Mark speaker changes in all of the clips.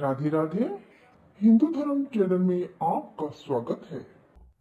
Speaker 1: राधे राधे। हिंदू धर्म चैनल में आपका स्वागत है।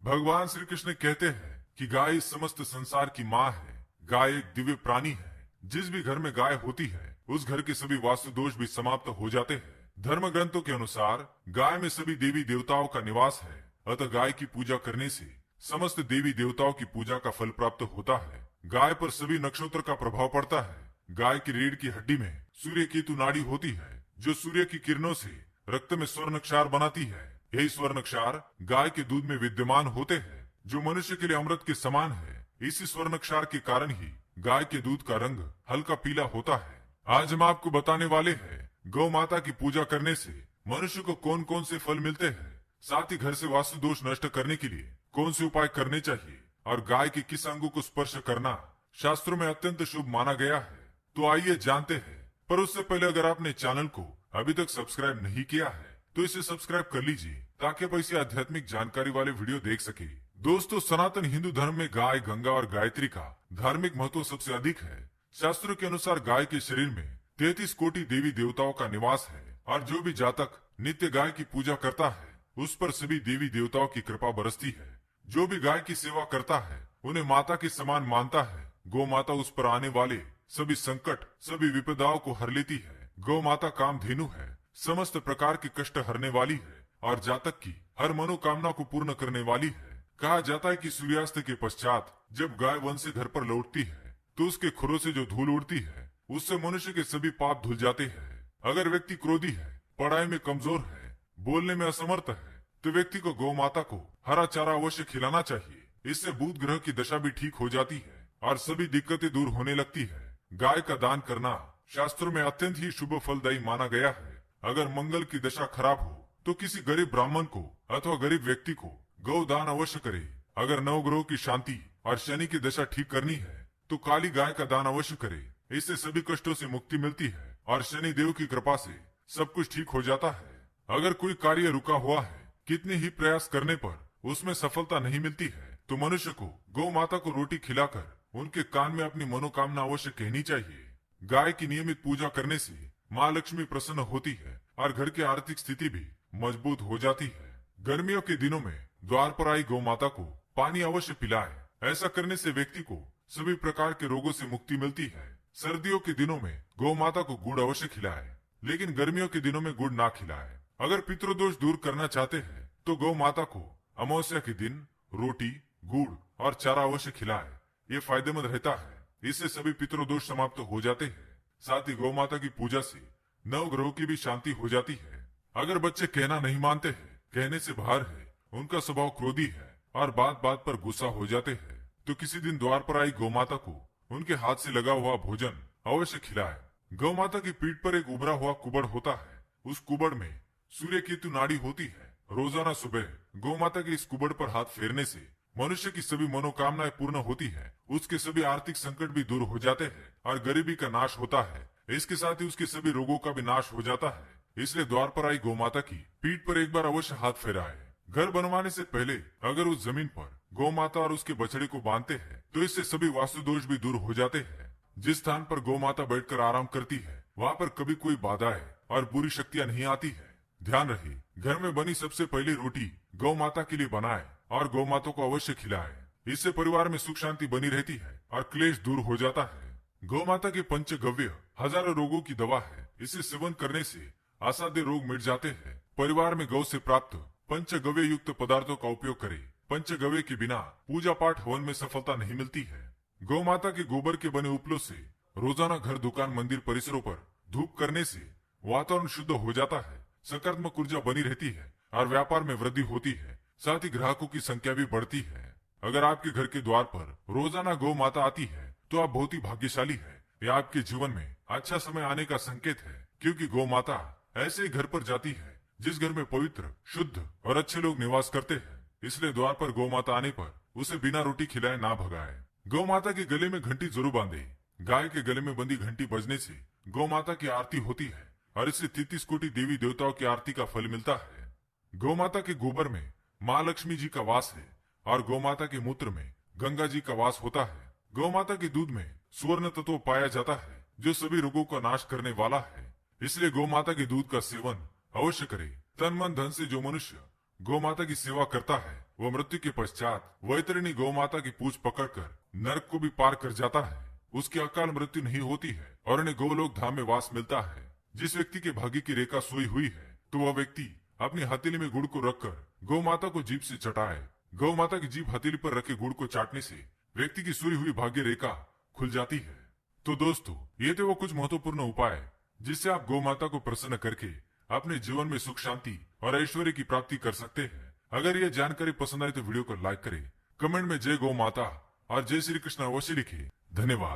Speaker 2: भगवान श्री कृष्ण कहते हैं कि गाय इस समस्त संसार की माँ है। गाय एक दिव्य प्राणी है। जिस भी घर में गाय होती है उस घर के सभी वास्तु दोष भी समाप्त हो जाते हैं। धर्म ग्रंथों के अनुसार गाय में सभी देवी देवताओं का निवास है। अतः गाय की पूजा करने से समस्त देवी देवताओं की पूजा का फल प्राप्त होता है। गाय पर सभी नक्षत्र का प्रभाव पड़ता है। गाय की रीढ़ की हड्डी में सूर्य केतु नाड़ी होती है जो सूर्य की किरणों से रक्त में स्वर्ण क्षार बनाती है। यही स्वर्ण क्षार गाय के दूध में विद्यमान होते हैं जो मनुष्य के लिए अमृत के समान है। इसी स्वर्ण क्षार के कारण ही गाय के दूध का रंग हल्का पीला होता है। आज हम आपको बताने वाले हैं गौ माता की पूजा करने से मनुष्य को कौन कौन से फल मिलते हैं, साथ ही घर से वास्तु दोष नष्ट करने के लिए कौन से उपाय करने चाहिए और गाय के किस अंगों को स्पर्श करना शास्त्रों में अत्यंत शुभ माना गया है। तो आइए जानते हैं। पर उससे पहले अगर आपने चैनल को अभी तक सब्सक्राइब नहीं किया है तो इसे सब्सक्राइब कर लीजिए ताकि आप ऐसी आध्यात्मिक जानकारी वाले वीडियो देख सके। दोस्तों, सनातन हिंदू धर्म में गाय, गंगा और गायत्री का धार्मिक महत्व सबसे अधिक है। शास्त्रों के अनुसार गाय के शरीर में 33 कोटि देवी देवताओं का निवास है और जो भी जातक नित्य गाय की पूजा करता है उस पर सभी देवी देवताओं की कृपा बरसती है। जो भी गाय की सेवा करता है उन्हें माता के समान मानता है। गौ माता उस पर आने वाले सभी संकट, सभी विपदाओं को हर लेती है। गौ माता कामधेनु है, समस्त प्रकार के कष्ट हरने वाली है और जातक की हर मनोकामना को पूर्ण करने वाली है। कहा जाता है कि सूर्यास्त के पश्चात जब गाय वन से घर पर लौटती है तो उसके खुरों से जो धूल उड़ती है उससे मनुष्य के सभी पाप धुल जाते हैं। अगर व्यक्ति क्रोधी है, पढ़ाई में कमजोर है, बोलने में असमर्थ है तो व्यक्ति को गौ माता को हरा चारा अवश्य खिलाना चाहिए। इससे बुध ग्रह की दशा भी ठीक हो जाती है और सभी दिक्कतें दूर होने लगती है। गाय का दान करना शास्त्रों में अत्यंत ही शुभ फलदायी माना गया है। अगर मंगल की दशा खराब हो तो किसी गरीब ब्राह्मण को अथवा गरीब व्यक्ति को गौ दान अवश्य करे। अगर नवग्रहों की शांति और शनि की दशा ठीक करनी है तो काली गाय का दान अवश्य करे। इससे सभी कष्टों से मुक्ति मिलती है और शनि देव की कृपा से सब कुछ ठीक हो जाता है। अगर कोई कार्य रुका हुआ है, कितने ही प्रयास करने पर उसमें सफलता नहीं मिलती है तो मनुष्य को गौ माता को रोटी खिलाकर उनके कान में अपनी मनोकामना अवश्य कहनी चाहिए। गाय की नियमित पूजा करने से माँ लक्ष्मी प्रसन्न होती है और घर की आर्थिक स्थिति भी मजबूत हो जाती है। गर्मियों के दिनों में द्वार पर आई गौ माता को पानी अवश्य पिलाए। ऐसा करने से व्यक्ति को सभी प्रकार के रोगों से मुक्ति मिलती है। सर्दियों के दिनों में गौ माता को गुड़ अवश्य खिलाए, लेकिन गर्मियों के दिनों में गुड़ ना खिलाए। अगर पितृदोष दूर करना चाहते हैं तो गौ माता को अमावस्या के दिन रोटी, गुड़ और चारा अवश्य खिलाए। ये फायदेमंद रहता है। इससे सभी पितृदोष समाप्त हो जाते हैं। साथ ही गौ माता की पूजा से नव ग्रहों की भी शांति हो जाती है। अगर बच्चे कहना नहीं मानते हैं, कहने से बाहर है, उनका स्वभाव क्रोधी है और बात बात पर गुस्सा हो जाते हैं तो किसी दिन द्वार पर आई गौ माता को उनके हाथ से लगा हुआ भोजन अवश्य खिलाए। गौ माता की पीठ पर एक उभरा हुआ कुबड़ होता है। उस कुबड़ में सूर्य केतु नाड़ी होती है। रोजाना सुबह गौ माता के इस कुबड़ पर हाथ फेरने से मनुष्य की सभी मनोकामनाएं पूर्ण होती है। उसके सभी आर्थिक संकट भी दूर हो जाते हैं और गरीबी का नाश होता है। इसके साथ ही उसके सभी रोगों का भी नाश हो जाता है। इसलिए द्वार पर आई गौ माता की पीठ पर एक बार अवश्य हाथ फेराए। घर बनवाने से पहले अगर उस जमीन पर गौ माता और उसके बछड़े को बांधते हैं तो इससे सभी वास्तु दोष भी दूर हो जाते हैं। जिस स्थान पर गौ माता बैठकर आराम करती है वहाँ पर कभी कोई बाधाएं और बुरी शक्तियाँ नहीं आती है। ध्यान रहे, घर में बनी सबसे पहली रोटी गौ माता के लिए बनाए और गौ माता को अवश्य खिलाए। इससे परिवार में सुख शांति बनी रहती है और क्लेश दूर हो जाता है। गौ माता के पंचगव्य हजारों रोगों की दवा है। इसे सेवन करने से असाध्य रोग मिट जाते हैं। परिवार में गौ से प्राप्त पंचगव्य युक्त पदार्थों का उपयोग करें। पंचगव्य के बिना पूजा पाठ हवन में सफलता नहीं मिलती है। गौ माता के गोबर के बने उपलों से रोजाना घर, दुकान, मंदिर परिसरों पर धूप करने से वातावरण शुद्ध हो जाता है, सकारात्मक ऊर्जा बनी रहती है और व्यापार में वृद्धि होती है। साथ ही ग्राहकों की संख्या भी बढ़ती है। अगर आपके घर के द्वार पर रोजाना गौ माता आती है तो आप बहुत ही भाग्यशाली है। यह आपके जीवन में अच्छा समय आने का संकेत है, क्योंकि गौ माता ऐसे घर पर जाती है जिस घर में पवित्र, शुद्ध और अच्छे लोग निवास करते हैं। इसलिए द्वार पर गौ माता आने पर उसे बिना रोटी खिलाए ना भगाए। गौ माता के गले में घंटी जरूर बांधे। गाय के गले में बंधी घंटी बजने से गौ माता की आरती होती है और इससे 33 कोटि देवी देवताओं की आरती का फल मिलता है। गौ माता के गोबर में माँ लक्ष्मी जी का वास है और गौ माता के मूत्र में गंगा जी का वास होता है। गौ माता के दूध में स्वर्ण तत्व पाया जाता है जो सभी रोगों का नाश करने वाला है। इसलिए गौ माता के दूध का सेवन अवश्य करे। तन मन धन से जो मनुष्य गौ माता की सेवा करता है वह मृत्यु के पश्चात वैतरणी गौ माता की पूंछ पकड़कर नरक को भी पार कर जाता है। उसकी अकाल मृत्यु नहीं होती है और उन्हें गोलोक धाम में वास मिलता है। जिस व्यक्ति के भाग्य की रेखा सोई हुई है तो वह व्यक्ति अपनी हथेली में गुड़ को रखकर गौ माता को जीभ से चटाए। गौ माता की जीभ हथेली पर रखे गुड़ को चाटने से व्यक्ति की सोई हुई भाग्य रेखा खुल जाती है। तो दोस्तों, ये थे वो कुछ महत्वपूर्ण उपाय जिससे आप गौ माता को प्रसन्न करके अपने जीवन में सुख शांति और ऐश्वर्य की प्राप्ति कर सकते हैं। अगर यह जानकारी पसंद आई तो वीडियो को लाइक करें, कमेंट में जय गौ माता और जय श्री कृष्ण अवश्य लिखें। धन्यवाद।